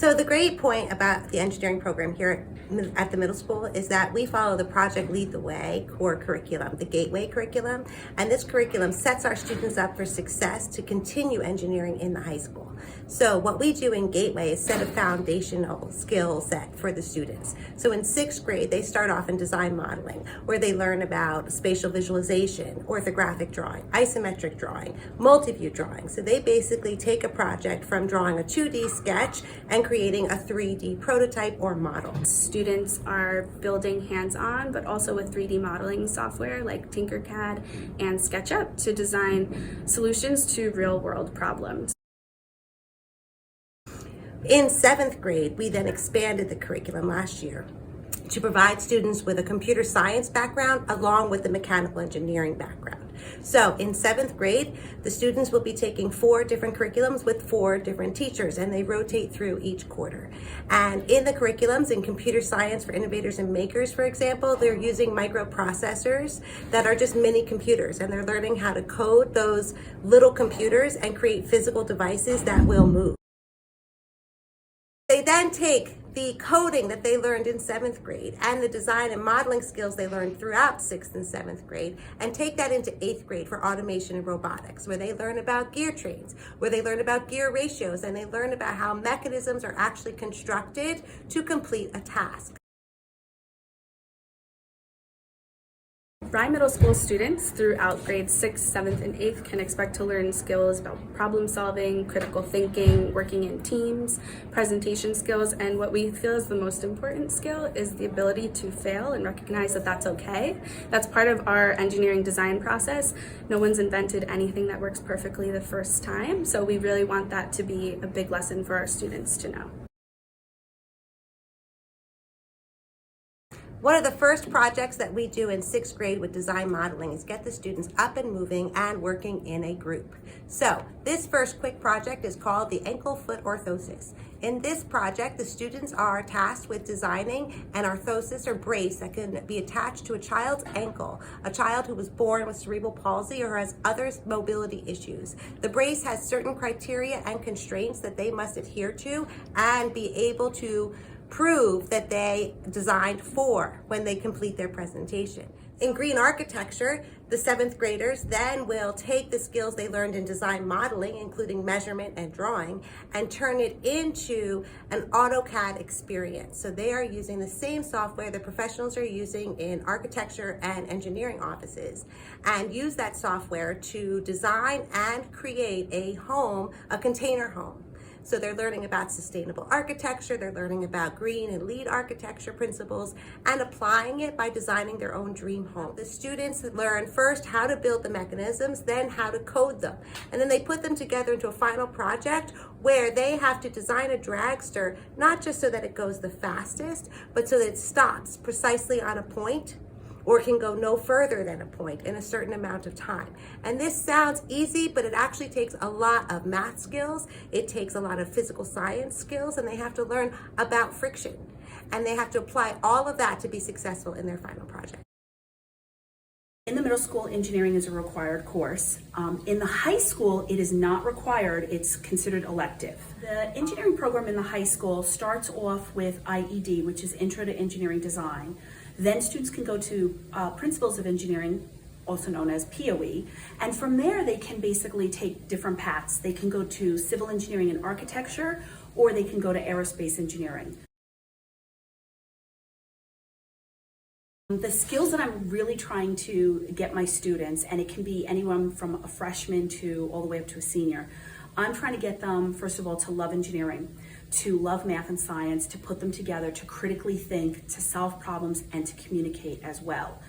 So the great point about the engineering program here at the middle school is that we follow the Project Lead the Way core curriculum, the Gateway curriculum, and this curriculum sets our students up for success to continue engineering in the high school. So what we do in Gateway is set a foundational skill set for the students. So in 6th grade, they start off in design modeling, where they learn about spatial visualization, orthographic drawing, isometric drawing, multi-view drawing. So they basically take a project from drawing a 2D sketch and creating a 3D prototype or model. Students are building hands-on, but also with 3D modeling software like Tinkercad and SketchUp to design solutions to real-world problems. In 7th grade, we then expanded the curriculum last year to provide students with a computer science background along with a mechanical engineering background. So in 7th grade, the students will be taking 4 different curriculums with 4 different teachers, and they rotate through each quarter. And in the curriculums, in computer science for innovators and makers, for example, they're using microprocessors that are just mini computers, and they're learning how to code those little computers and create physical devices that will move. They then take the coding that they learned in 7th grade and the design and modeling skills they learned throughout 6th and 7th grade and take that into 8th grade for automation and robotics, where they learn about gear trains, where they learn about gear ratios, and they learn about how mechanisms are actually constructed to complete a task. Rye Middle School students throughout grades 6th, 7th, and 8th can expect to learn skills about problem solving, critical thinking, working in teams, presentation skills, and what we feel is the most important skill is the ability to fail and recognize that that's okay. That's part of our engineering design process. No one's invented anything that works perfectly the first time, so we really want that to be a big lesson for our students to know. One of the first projects that we do in 6th grade with design modeling is get the students up and moving and working in a group. So this first quick project is called the ankle foot orthosis. In this project, the students are tasked with designing an orthosis or brace that can be attached to a child's ankle, a child who was born with cerebral palsy or has other mobility issues. The brace has certain criteria and constraints that they must adhere to and be able to prove that they designed for when they complete their presentation. In green architecture, the 7th graders then will take the skills they learned in design modeling, including measurement and drawing, and turn it into an AutoCAD experience. So they are using the same software that professionals are using in architecture and engineering offices, and use that software to design and create a home, a container home. So they're learning about sustainable architecture, they're learning about green and LEED architecture principles, and applying it by designing their own dream home. The students learn first how to build the mechanisms, then how to code them. And then they put them together into a final project where they have to design a dragster, not just so that it goes the fastest, but so that it stops precisely on a point, or can go no further than a point in a certain amount of time. And this sounds easy, but it actually takes a lot of math skills, it takes a lot of physical science skills, and they have to learn about friction. And they have to apply all of that to be successful in their final project. In the middle school, engineering is a required course. In the high school, it is not required, it's considered elective. The engineering program in the high school starts off with IED, which is Intro to Engineering Design. Then students can go to Principles of Engineering, also known as POE, and from there they can basically take different paths. They can go to Civil Engineering and Architecture, or they can go to Aerospace Engineering. The skills that I'm really trying to get my students, and it can be anyone from a freshman to all the way up to a senior, I'm trying to get them, first of all, to love engineering, to love math and science, to put them together, to critically think, to solve problems, and to communicate as well.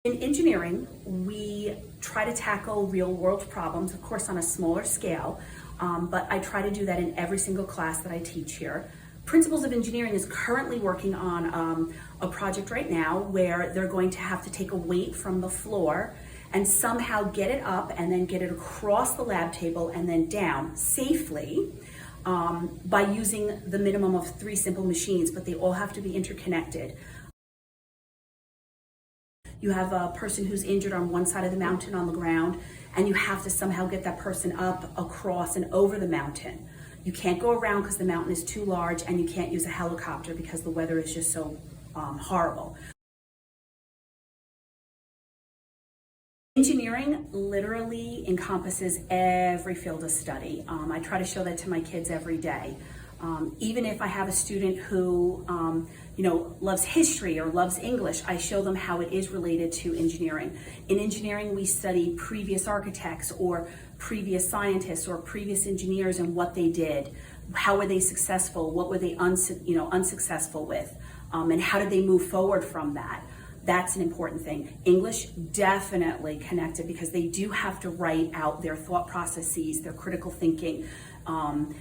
In engineering, we try to tackle real-world problems, of course on a smaller scale, but I try to do that in every single class that I teach here. Principles of Engineering is currently working on a project right now where they're going to have to take a weight from the floor and somehow get it up and then get it across the lab table and then down safely by using the minimum of 3 simple machines, but they all have to be interconnected. You have a person who's injured on one side of the mountain on the ground, and you have to somehow get that person up, across, and over the mountain. You can't go around because the mountain is too large, and you can't use a helicopter because the weather is just so horrible. Engineering literally encompasses every field of study. I try to show that to my kids every day. Even if I have a student who loves history or loves English, I show them how it is related to engineering. In engineering, we study previous architects or previous scientists or previous engineers and what they did. How were they successful? What were they unsuccessful with? And how did they move forward from that? That's an important thing. English, definitely connected, because they do have to write out their thought processes, their critical thinking.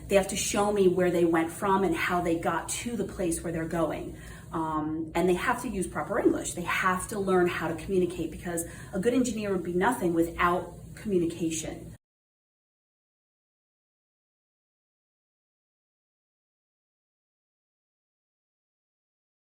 They have to show me where they went from and how they got to the place where they're going. And they have to use proper English. They have to learn how to communicate, because a good engineer would be nothing without communication.